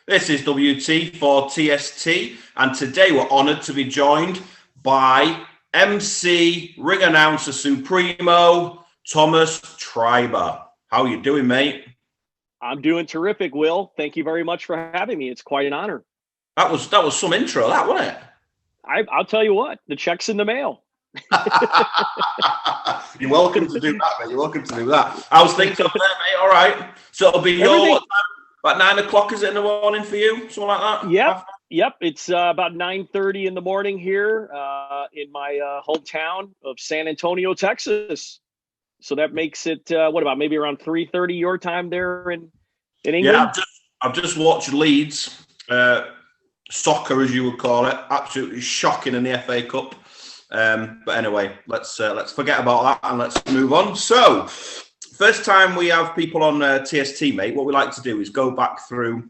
This is WT for TST, and today we're honoured to be joined by MC, ring announcer supremo, Thomas Treiber. How are you doing, mate? I'm doing terrific, Will. Thank you very much for having me. It's quite an honor. That was some intro, that wasn't it? I'll tell you what, the check's in the mail. You're welcome to do that, mate. You're welcome to do that. I was thinking of that, mate. All right. So it'll be your about 9 o'clock, is it in the morning for you? Something like that? Yep. It's about 9:30 in the morning here in my hometown of San Antonio, Texas. So that makes it, what about maybe around 3:30 your time there in England? Yeah, I've just watched Leeds, soccer as you would call it. Absolutely shocking in the FA Cup. But anyway, let's forget about that and let's move on. So, first time we have people on TST, mate, what we like to do is go back through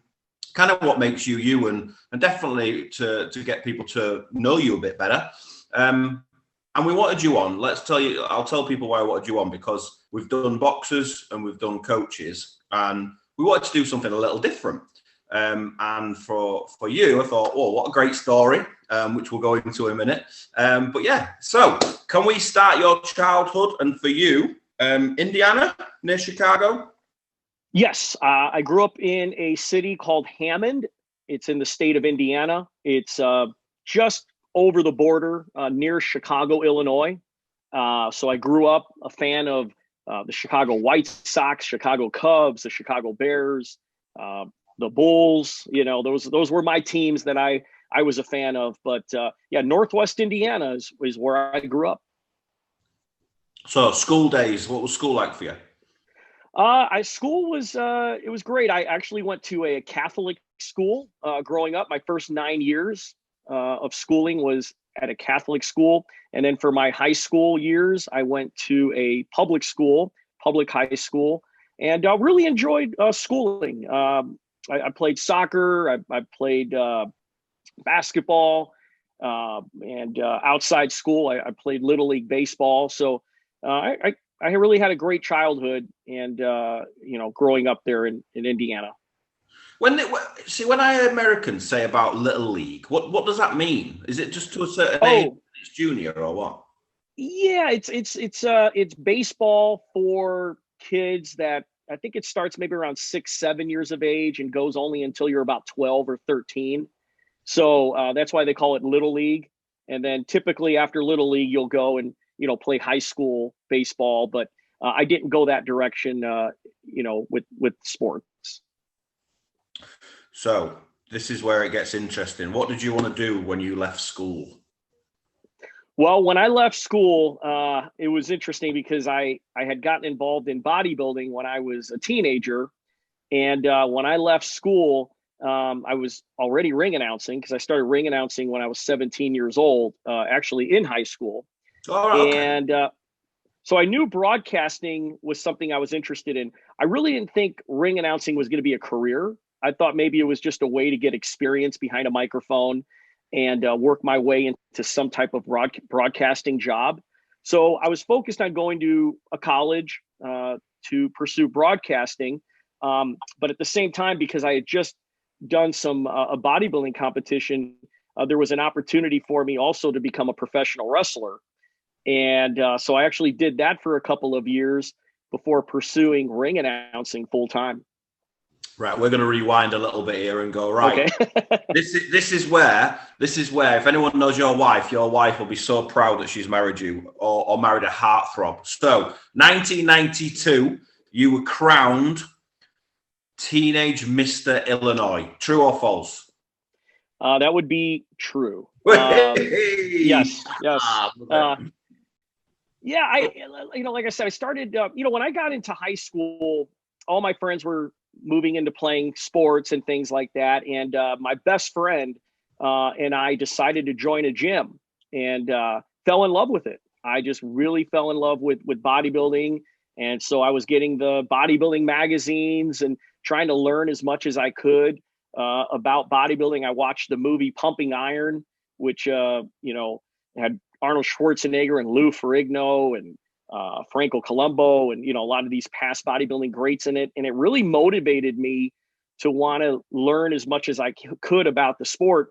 kind of what makes you you and definitely to get people to know you a bit better. And we wanted you on. I'll tell people why I wanted you on, because we've done boxers and we've done coaches, and we wanted to do something a little different. And for you, I thought, oh, what a great story, which we'll go into in a minute. But yeah, so can we start your childhood? And for you, Indiana, near Chicago? Yes, I grew up in a city called Hammond. It's in the state of Indiana. It's just over the border near Chicago, Illinois. So I grew up a fan of the Chicago White Sox, Chicago Cubs, the Chicago Bears, the Bulls. You know, those were my teams that I was a fan of. But yeah, Northwest Indiana is where I grew up. So school days, what was school like for you? School was it was great. I actually went to a Catholic school growing up. My first 9 years of schooling was at a Catholic school, and then for my high school years, I went to a public high school, and really enjoyed schooling. I played soccer. I played basketball, and outside school, I played Little League baseball. So I really had a great childhood, and growing up there in Indiana. When I hear Americans say about Little League, what does that mean? Is it just to a certain age? It's junior or what? Yeah, it's baseball for kids that I think it starts maybe around 6, 7 years of age and goes only until you're about 12 or 13. So that's why they call it Little League. And then typically after Little League, you'll go and play high school baseball. But I didn't go that direction, with sports. So this is where it gets interesting. What did you want to do when you left school? Well, when I left school, it was interesting because I had gotten involved in bodybuilding when I was a teenager. And when I left school, I was already ring announcing, because I started ring announcing when I was 17 years old, actually in high school. Oh, okay. And so I knew broadcasting was something I was interested in. I really didn't think ring announcing was going to be a career. I thought maybe it was just a way to get experience behind a microphone and work my way into some type of broadcasting job. So I was focused on going to a college to pursue broadcasting. But at the same time, because I had just done some a bodybuilding competition, there was an opportunity for me also to become a professional wrestler. And so I actually did that for a couple of years before pursuing ring announcing full time. Right, we're going to rewind a little bit here and go, right, okay. this is where, if anyone knows your wife will be so proud that she's married you or married a heartthrob. So 1992, you were crowned Teenage Mr. Illinois. True or false? That would be true. Yes. Yeah, like I said, I started, when I got into high school, all my friends were moving into playing sports and things like that. And my best friend and I decided to join a gym and fell in love with it. I just really fell in love with bodybuilding. And so I was getting the bodybuilding magazines and trying to learn as much as I could about bodybuilding. I watched the movie Pumping Iron, which, had Arnold Schwarzenegger and Lou Ferrigno and Franco Columbu and, a lot of these past bodybuilding greats in it. And it really motivated me to want to learn as much as I could about the sport.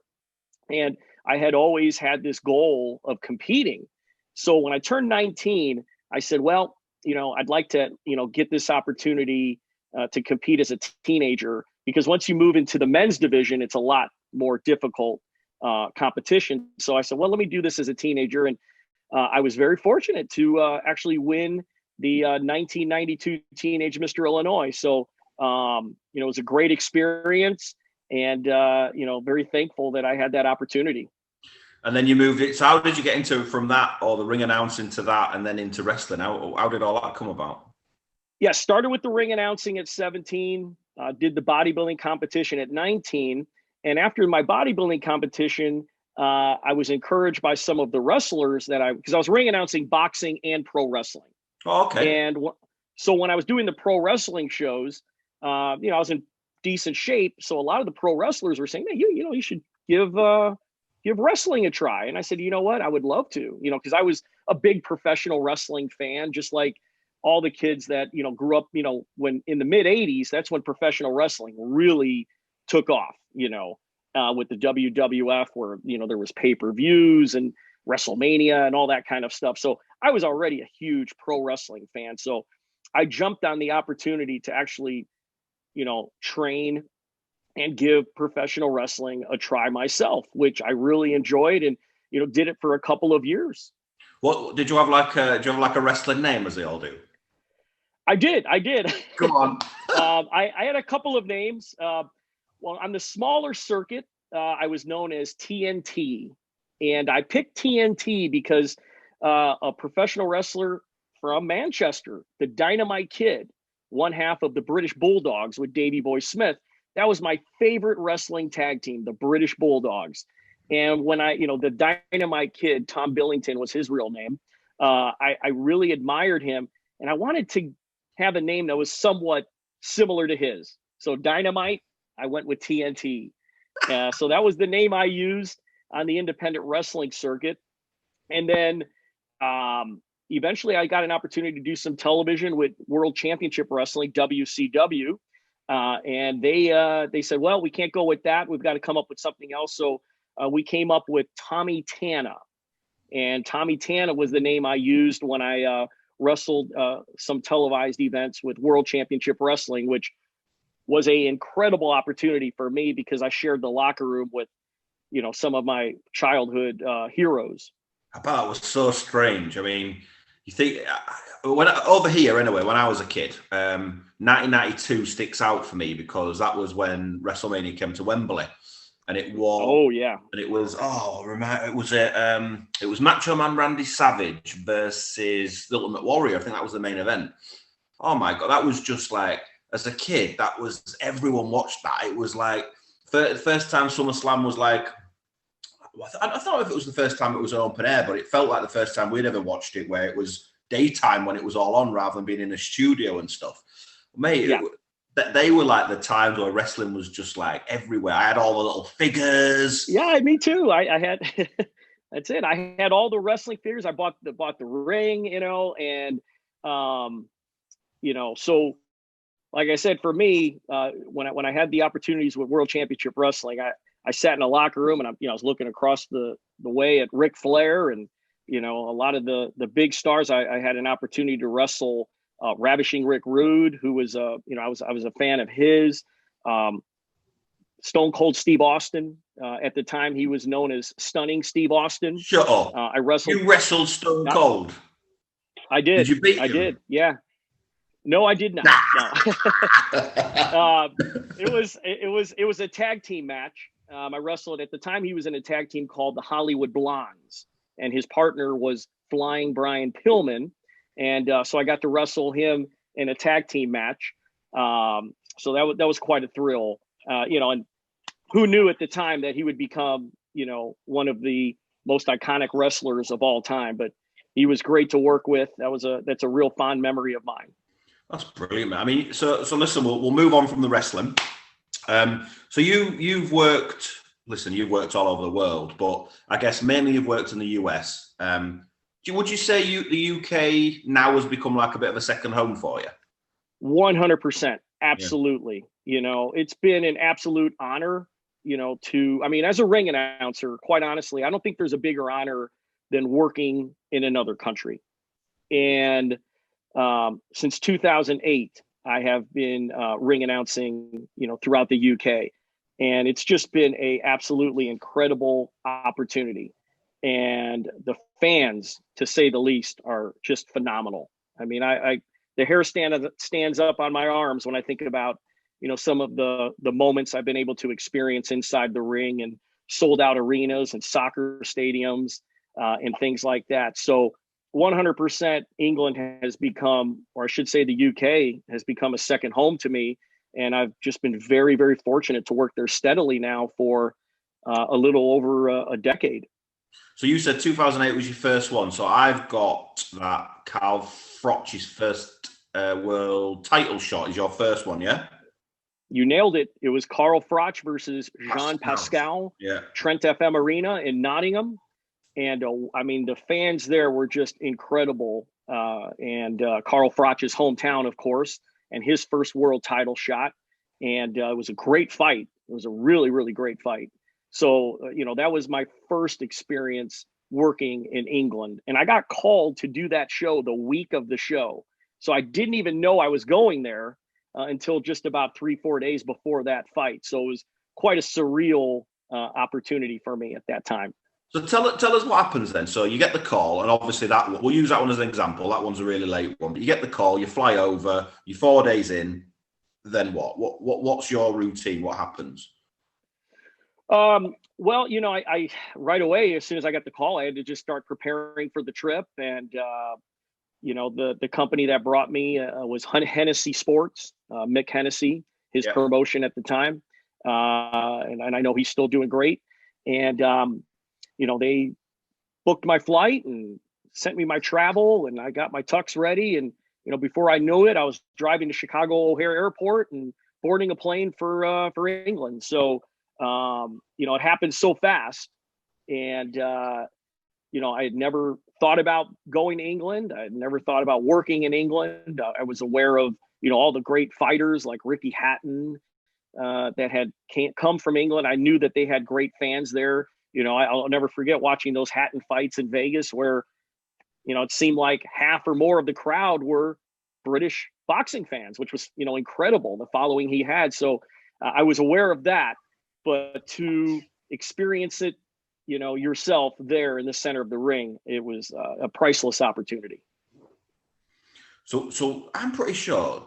And I had always had this goal of competing. So when I turned 19, I said, well, I'd like to, get this opportunity to compete as a teenager, because once you move into the men's division, it's a lot more difficult competition. So I said, well, let me do this as a teenager. And I was very fortunate to actually win the 1992 Teenage Mr. Illinois. So, it was a great experience, and, very thankful that I had that opportunity. And then you moved it. So how did you get into from that, or the ring announcing, to that, and then into wrestling? How did all that come about? Yeah, started with the ring announcing at 17, did the bodybuilding competition at 19. And after my bodybuilding competition, I was encouraged by some of the wrestlers because I was ring announcing boxing and pro wrestling. Oh, okay. And so when I was doing the pro wrestling shows, I was in decent shape. So a lot of the pro wrestlers were saying, hey, you should give wrestling a try. And I said, you know what? I would love to, because I was a big professional wrestling fan, just like all the kids that, grew up, when in the mid 80s, that's when professional wrestling really took off, with the WWF, where, there was pay-per-views and WrestleMania and all that kind of stuff. So I was already a huge pro wrestling fan. So I jumped on the opportunity to actually, train and give professional wrestling a try myself, which I really enjoyed, and, did it for a couple of years. What did you have like a wrestling name, as they all do? I did. Come on. I had a couple of names. Well, on the smaller circuit, I was known as TNT, and I picked TNT because a professional wrestler from Manchester, the Dynamite Kid, one half of the British Bulldogs with Davey Boy Smith. That was my favorite wrestling tag team, the British Bulldogs. And when the Dynamite Kid, Tom Billington was his real name. I really admired him, and I wanted to have a name that was somewhat similar to his. So Dynamite, I went with TNT. So that was the name I used on the independent wrestling circuit. And then eventually I got an opportunity to do some television with World Championship Wrestling, WCW. And they said, well, we can't go with that. We've got to come up with something else. So we came up with Tommy Tana. And Tommy Tana was the name I used when I wrestled some televised events with World Championship Wrestling, which was an incredible opportunity for me because I shared the locker room with, some of my childhood heroes. I bet it was so strange. I mean, you think over here anyway, when I was a kid, 1992 sticks out for me because that was when WrestleMania came to Wembley, and it was. Oh yeah. And it was it was Macho Man Randy Savage versus the Ultimate Warrior. I think that was the main event. Oh my God, that was just like, as a kid, that was, everyone watched that. It was like the first time SummerSlam was like, I don't know if it was the first time it was an open air, but it felt like the first time we'd ever watched it where it was daytime when it was all on rather than being in a studio and stuff. Mate, yeah. They were like the times where wrestling was just like everywhere. I had all the little figures. Yeah, me too. I had, that's it. I had all the wrestling figures. I bought the ring, and, so like I said, for me, when I had the opportunities with World Championship Wrestling, I sat in a locker room and I was looking across the way at Ric Flair and, a lot of the big stars. I had an opportunity to wrestle Ravishing Rick Rude, who was, I was a fan of his. Stone Cold Steve Austin. At the time, he was known as Stunning Steve Austin. Shut up. I wrestled. You wrestled Stone Cold. I did. Did you beat him? I did. Yeah. No, I did not. No. It was a tag team match. I wrestled at the time. He was in a tag team called the Hollywood Blondes, and his partner was Flying Brian Pillman. And so I got to wrestle him in a tag team match. So that was quite a thrill. And who knew at the time that he would become, one of the most iconic wrestlers of all time. But he was great to work with. That's a real fond memory of mine. That's brilliant, man. I mean, so listen, we'll move on from the wrestling. So you've worked all over the world, but I guess mainly you've worked in the US. Would you say the UK now has become like a bit of a second home for you? 100%. Absolutely. It's been an absolute honor, as a ring announcer, quite honestly, I don't think there's a bigger honor than working in another country. And since 2008, I have been ring announcing, throughout the UK. And it's just been a absolutely incredible opportunity. And the fans, to say the least, are just phenomenal. I mean, the hair stands up on my arms when I think about, some of the moments I've been able to experience inside the ring and sold out arenas and soccer stadiums and things like that. So 100% England has become, or I should say the UK has become, a second home to me. And I've just been very, very fortunate to work there steadily now for a little over a decade. So you said 2008 was your first one. So I've got that Carl Froch's first world title shot is your first one, yeah? You nailed it. It was Carl Froch versus Jean Pascal, yeah. Trent FM Arena in Nottingham. And the fans there were just incredible. And Carl Froch's hometown, of course, and his first world title shot. And it was a great fight. It was a really, really great fight. So, that was my first experience working in England. And I got called to do that show the week of the show. So I didn't even know I was going there until just about 3-4 days before that fight. So it was quite a surreal opportunity for me at that time. So tell us what happens then. So you get the call, and obviously we'll use that one as an example. That one's a really late one, but you get the call, you fly over, you're 4 days in. Then what? What's your routine? What happens? Well, I right away, as soon as I got the call, I had to just start preparing for the trip. And, the company that brought me was Hennessy Sports, Mick Hennessy, his promotion at the time. And I know he's still doing great. And, they booked my flight and sent me my travel, and I got my tux ready. And, before I knew it, I was driving to Chicago O'Hare Airport and boarding a plane for England. So, it happened so fast. And, I had never thought about going to England. I had never thought about working in England. I was aware of, all the great fighters like Ricky Hatton that had come from England. I knew that they had great fans there. I'll never forget watching those Hatton fights in Vegas where, it seemed like half or more of the crowd were British boxing fans, which was, incredible, the following he had. So I was aware of that, but to experience it, yourself there in the center of the ring, it was a priceless opportunity. So I'm pretty sure,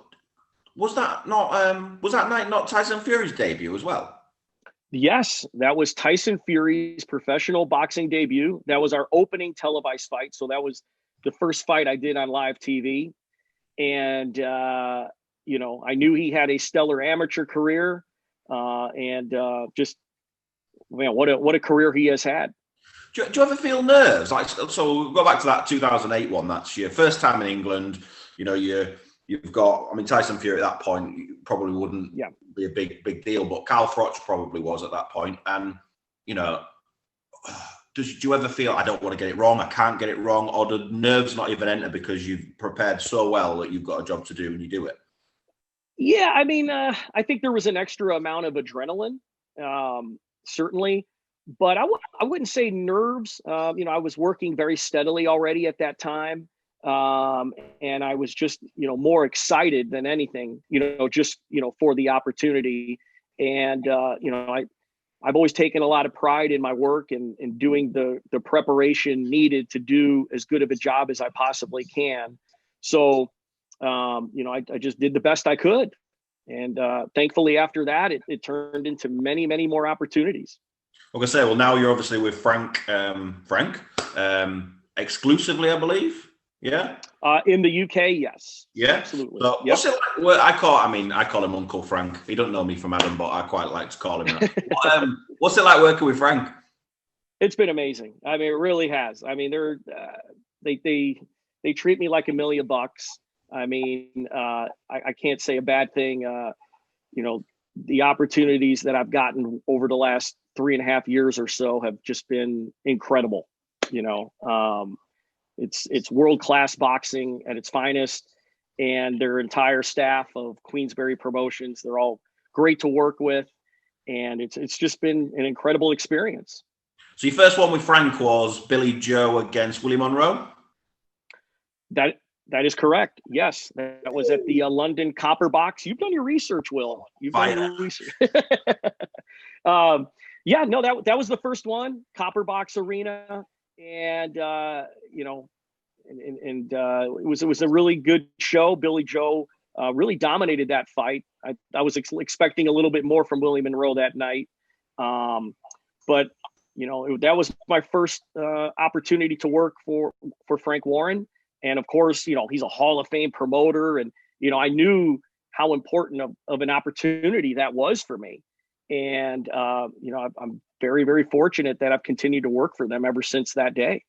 was that night not Tyson Fury's debut as well? Yes, that was Tyson Fury's professional boxing debut. That was our opening televised fight. So that was the first fight I did on live TV. And, I knew he had a stellar amateur career just, man, what a career he has had. Do you ever feel nerves? So we'll go back to that 2008 one. That's your first time in England. You've got, Tyson Fury at that point probably wouldn't be a big deal, but Carl Froch probably was at that point. And, do you ever feel, I don't want to get it wrong, I can't get it wrong, or do nerves not even enter because you've prepared so well that you've got a job to do and you do it? Yeah, I think there was an extra amount of adrenaline, certainly, but I wouldn't say nerves. I was working very steadily already at that time. And I was just, more excited than anything, for the opportunity. And, I've always taken a lot of pride in my work and doing the preparation needed to do as good of a job as I possibly can. So, I just did the best I could. And thankfully after that, it turned into many, many more opportunities. Like I say, well, now you're obviously with Frank, exclusively, I believe. Yeah. In the UK, yes. Yeah, absolutely. So what's it like? Well, I call him Uncle Frank. He doesn't know me from Adam, but I quite like to call him that. What's it like working with Frank? It's been amazing. It really has. They're they treat me like $1 million. I can't say a bad thing. The opportunities that I've gotten over the last 3.5 years or so have just been incredible. It's world-class boxing at its finest. and their entire staff of Queensberry Promotions. They're all great to work with, and it's just been an incredible experience. So your first one with Frank was Billy Joe against Willie Monroe? That is correct. Yes, that was at the London Copper Box. You've done your research, Will. You've done your research. Yeah, no, that was the first one, Copper Box Arena, and you know, and it was a really good show. Billy Joe really dominated that fight. I was expecting a little bit more from Willie Monroe that night, but you know, that was my first opportunity to work for Frank Warren. And of course, you know, he's a Hall of Fame promoter, and you know, I knew how important of an opportunity that was for me. And you know, I'm very, very fortunate that I've continued to work for them ever since that day.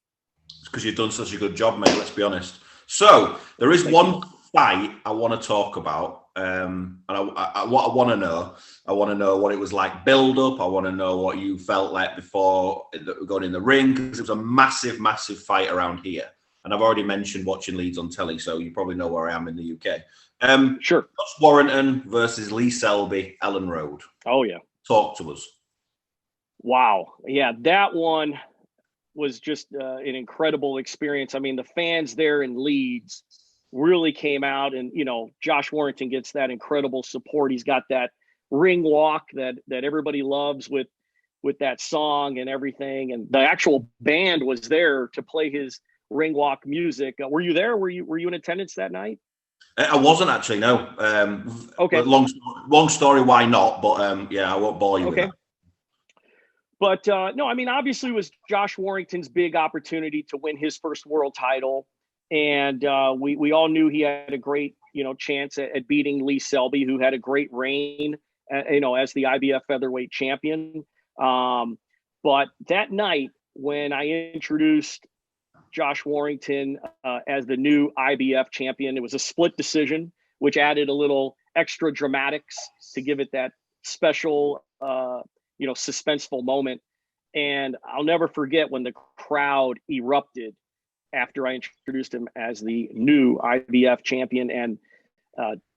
It's because you've done such a good job, mate. Let's be honest. So there is one fight I want to talk about, and what I want to know what it was like build up. I want to know what you felt like before going in the ring, because it was a massive, massive fight around here. And I've already mentioned watching Leeds on telly, so you probably know where I am in the UK. Sure. Josh Warrington versus Lee Selby, Ellen Road. Oh, yeah. Talk to us. Wow. Yeah, that one was just an incredible experience. I mean, the fans there in Leeds really came out, and, you know, Josh Warrington gets that incredible support. He's got that ring walk that everybody loves with that song and everything. And the actual band was there to play his ring walk music. Were you there? Were you in attendance that night? I wasn't actually, no. Okay. Long story, why not? But yeah, I won't bore you with that. But no, I mean, obviously it was Josh Warrington's big opportunity to win his first world title. And we all knew he had a great, you know, chance at beating Lee Selby, who had a great reign, you know, as the IBF featherweight champion. But that night, when I introduced Josh Warrington as the new IBF champion, it was a split decision, which added a little extra dramatics to give it that special, you know, suspenseful moment. And I'll never forget when the crowd erupted after I introduced him as the new IBF champion. And,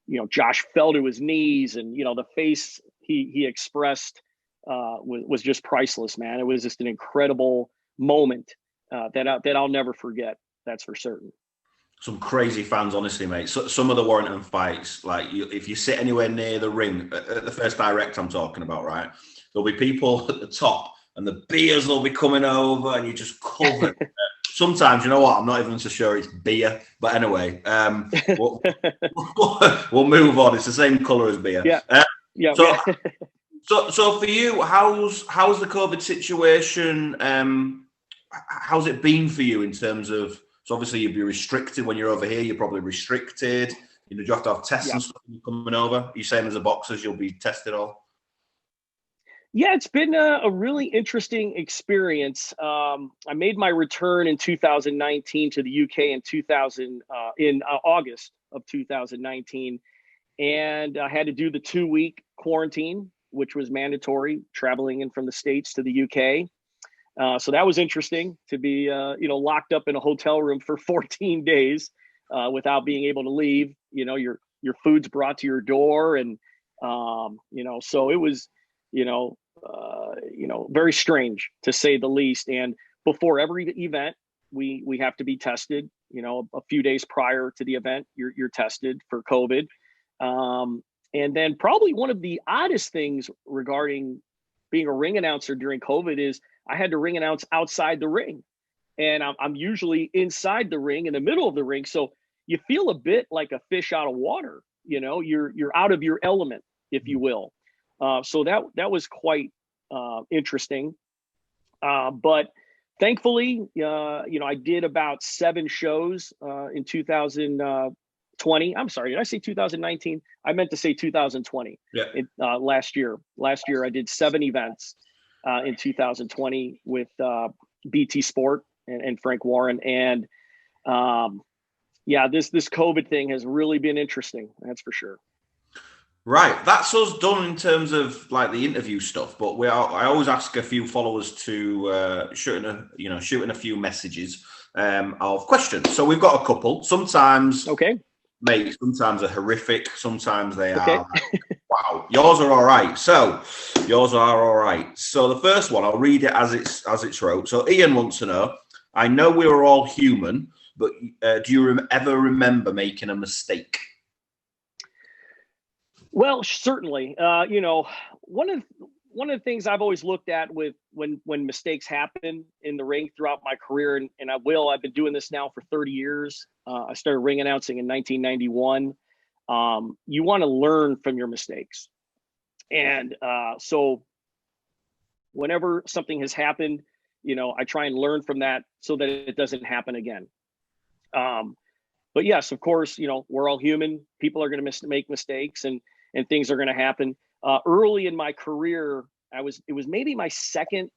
you know, Josh fell to his knees, and, you know, the face he expressed was just priceless, man. It was just an incredible moment that I'll never forget. That's for certain. Some crazy fans, honestly, mate. So, some of the Warrington fights, like if you sit anywhere near the ring, at the first direct I'm talking about, right, there'll be people at the top, and the beers will be coming over, and you just cover. Sometimes, you know what? I'm not even so sure it's beer, but anyway, we'll move on. It's the same color as beer. Yeah. So for you, how's the COVID situation? How's it been for you in terms of? So obviously you'll be restricted when you're over here. You're probably restricted. You know, do you have to have tests and stuff when you're coming over? Are you saying as a boxer you'll be tested all? Yeah, it's been a really interesting experience. I made my return in 2019 to the UK in August of 2019, and I had to do the 2-week quarantine, which was mandatory, traveling in from the States to the UK. So that was interesting to be, you know, locked up in a hotel room for 14 days without being able to leave. You know, your food's brought to your door, and you know, so it was, you know, very strange to say the least. And before every event, we have to be tested. You know, a few days prior to the event, you're tested for COVID. And then probably one of the oddest things regarding being a ring announcer during COVID is I had to ring announce outside the ring, and I'm usually inside the ring, in the middle of the ring. So you feel a bit like a fish out of water. You know, you're out of your element, if you will. So that was quite interesting. But thankfully, you know, I did about 7 shows in 2020. I'm sorry, did I say 2019? I meant to say 2020. Yeah. Last year I did 7 events in 2020 with BT Sport and Frank Warren. And yeah, this COVID thing has really been interesting. That's for sure. Right, that's us done in terms of like the interview stuff. But I always ask a few followers to shoot in a few messages of questions. So we've got a couple. Sometimes, okay, mate, sometimes they're horrific. Sometimes they Okay. are like, wow. Yours are all right. So the first one, I'll read it as it's wrote. So Ian wants to know, I know we are all human, but do you ever remember making a mistake? Well, certainly. One of the things I've always looked at with when mistakes happen in the ring throughout my career, and I've been doing this now for 30 years. I started ring announcing in 1991. You want to learn from your mistakes. And so whenever something has happened, I try and learn from that so that it doesn't happen again. But yes, of course, we're all human. People are going to make mistakes, and things are going to happen. Early in my career, it was maybe my second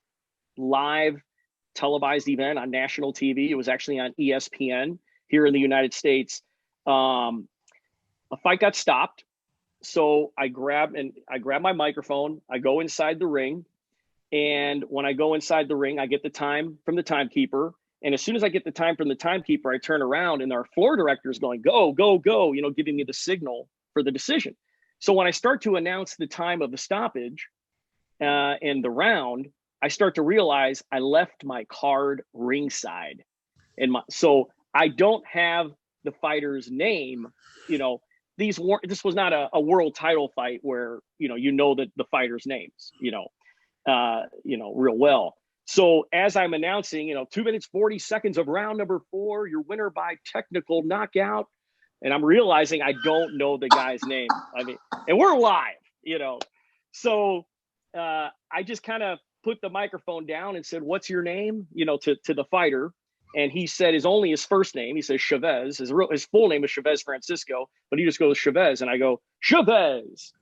live televised event on national TV. It was actually on ESPN here in the United States. A fight got stopped. So I grab my microphone. I go inside the ring. And when I go inside the ring, I get the time from the timekeeper. And as soon as I get the time from the timekeeper, I turn around and our floor director is going, go, go, go, giving me the signal for the decision. So when I start to announce the time of the stoppage and the round, I start to realize I left my card ringside. So I don't have the fighter's name. This was not a world title fight where, that the fighter's names, real well. So as I'm announcing, 2 minutes, 40 seconds of round number 4, your winner by technical knockout. And I'm realizing I don't know the guy's name. And we're live, So I just kind of put the microphone down and said, what's your name, to the fighter. And he said his first name. He says Chavez. His full name is Chavez Francisco, but he just goes Chavez. And I go, Chavez.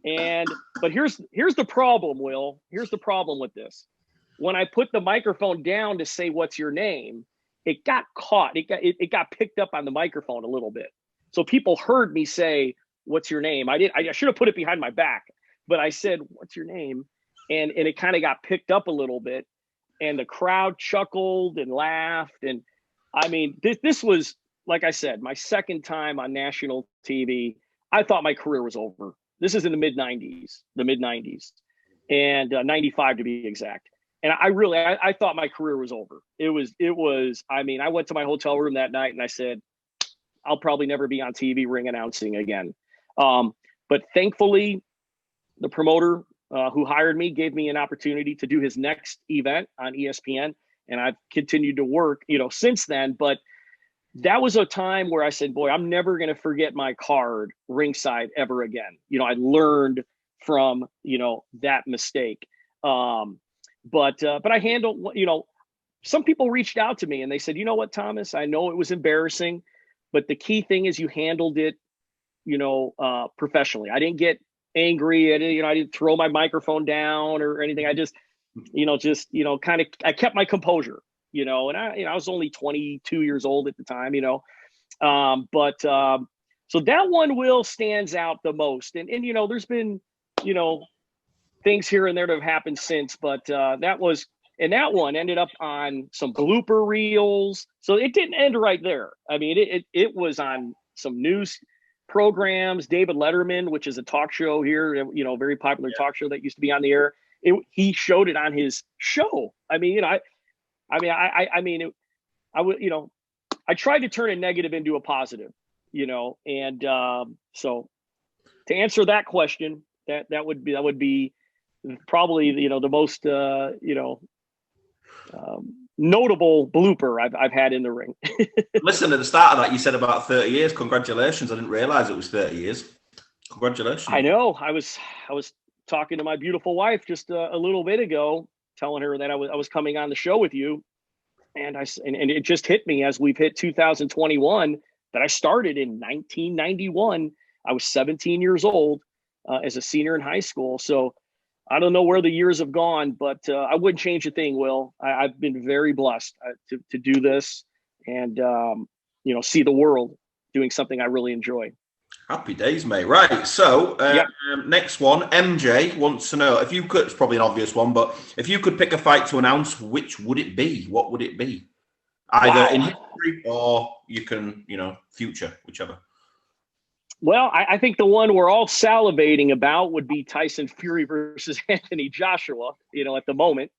But here's the problem, Will. Here's the problem with this. When I put the microphone down to say, what's your name, it got caught. It got picked up on the microphone a little bit. So people heard me say, what's your name? I should have put it behind my back, but I said, what's your name? And it kind of got picked up a little bit, and the crowd chuckled and laughed. And this was, like I said, my second time on national TV. I thought my career was over. This is in the mid 90s, and 95 to be exact. And I thought my career was over. It was, I went to my hotel room that night and I said, I'll probably never be on TV ring announcing again. But thankfully, the promoter who hired me gave me an opportunity to do his next event on ESPN. And I've continued to work, since then. But that was a time where I said, boy, I'm never going to forget my card ringside ever again. I learned from, that mistake. But I handled, some people reached out to me and they said, you know what, Thomas, I know it was embarrassing, but the key thing is you handled it, professionally. I didn't get angry. I didn't throw my microphone down or anything. I just, I kept my composure, and I was only 22 years old at the time, so that one, Will, stands out the most. And there's been, things here and there that have happened since, but that one ended up on some blooper reels. So it didn't end right there. It was on some news programs. David Letterman, which is a talk show here, very popular talk show that used to be on the air. He showed it on his show. I tried to turn a negative into a positive, and so to answer that question, that would be probably the most notable blooper I've had in the ring. Listen, at the start of that, you said about 30 years. Congratulations! I didn't realize it was 30 years. Congratulations! I know. I was talking to my beautiful wife just a little bit ago, telling her that I was coming on the show with you, and it just hit me as we've hit 2021 that I started in 1991. I was 17 years old as a senior in high school. So I don't know where the years have gone, but I wouldn't change a thing, Will. I've been very blessed to do this and, see the world doing something I really enjoy. Happy days, mate. Right. So next one, MJ wants to know if you could, it's probably an obvious one, but if you could pick a fight to announce, which would it be? What would it be? Either in history or you can, future, whichever. Well, I think the one we're all salivating about would be Tyson Fury versus Anthony Joshua, at the moment.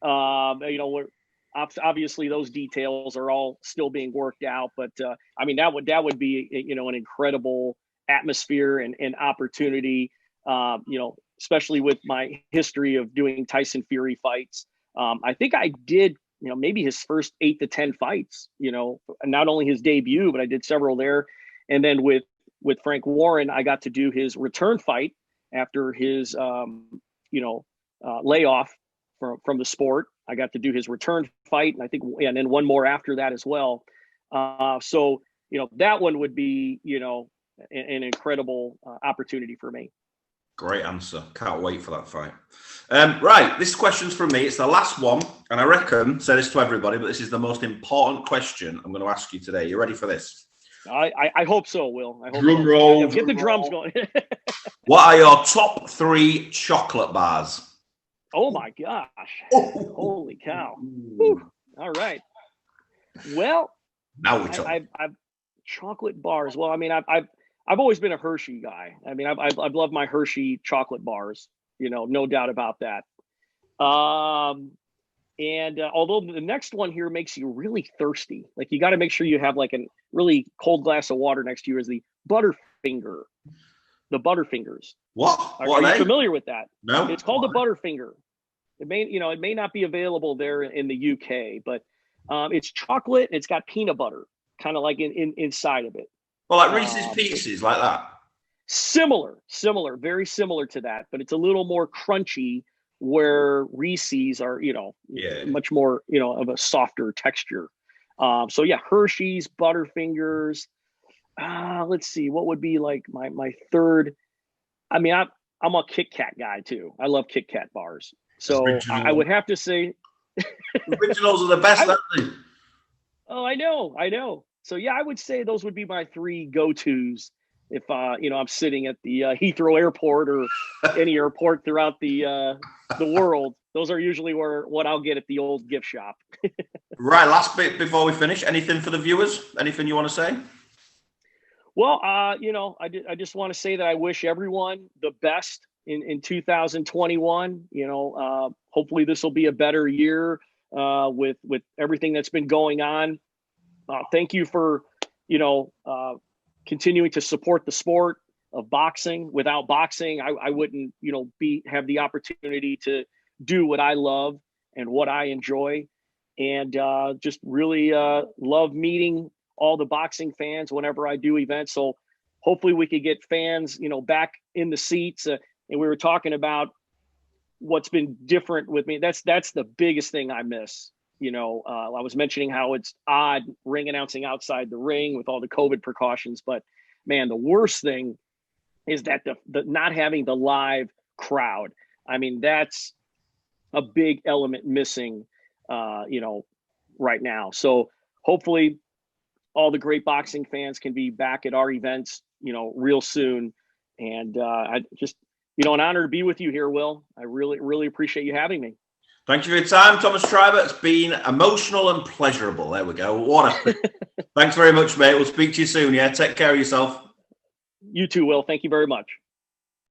We're obviously those details are all still being worked out, but I mean, that would be, an incredible atmosphere and opportunity, especially with my history of doing Tyson Fury fights. I think I did, maybe his first 8 to 10 fights, not only his debut, but I did several there. And then with Frank Warren, I got to do his return fight after his, layoff from the sport. I got to do his return fight, and I think, and then one more after that as well. So, that one would be, an incredible opportunity for me. Great answer. Can't wait for that fight. Right, this question's from me. It's the last one, and I reckon, say this to everybody, but this is the most important question I'm going to ask you today. You ready for this? I hope so, Will. I hope drum roll. Get the drums going. What are your top 3 chocolate bars? Oh my gosh! Holy cow! Whew. All right. Well, now we talk. I've chocolate bars. Well, I mean, I've always been a Hershey guy. I mean, I've loved my Hershey chocolate bars. No doubt about that. And although the next one here makes you really thirsty, like you got to make sure you have like a really cold glass of water next to you, is the Butterfinger. The Butterfingers. What? Are you familiar with that? No. It's called the Butterfinger. It may not be available there in the UK, but it's chocolate and it's got peanut butter, kind of like inside of it. Well, like Reese's Pieces, like that. Similar, very similar to that, but it's a little more crunchy. Where Reese's are, much more, of a softer texture. So yeah, Hershey's, Butterfingers. Let's see, what would be like my third? I mean, I'm a Kit Kat guy too. I love Kit Kat bars. So I would have to say, originals are the best, aren't they? Oh, I know. So yeah, I would say those would be my 3 go-tos if I'm sitting at the Heathrow Airport or any airport throughout the world. Those are usually what I'll get at the old gift shop. Right, last bit before we finish. Anything for the viewers? Anything you want to say? Well, I just want to say that I wish everyone the best in 2021. Hopefully this will be a better year with everything that's been going on. Thank you for continuing to support the sport of boxing. Without boxing, I wouldn't have the opportunity to do what I love and what I enjoy, and just really love meeting all the boxing fans whenever I do events. So hopefully we could get fans, back in the seats. And we were talking about what's been different with me. That's the biggest thing I miss. I was mentioning how it's odd ring announcing outside the ring with all the COVID precautions, but man, the worst thing is that the not having the live crowd. I mean, that's a big element missing, right now. So hopefully all the great boxing fans can be back at our events, real soon. And I just, an honor to be with you here, Will. I really, really appreciate you having me. Thank you for your time, Thomas Treiber. It's been emotional and pleasurable. There we go. Thanks very much, mate. We'll speak to you soon. Yeah, take care of yourself. You too, Will. Thank you very much.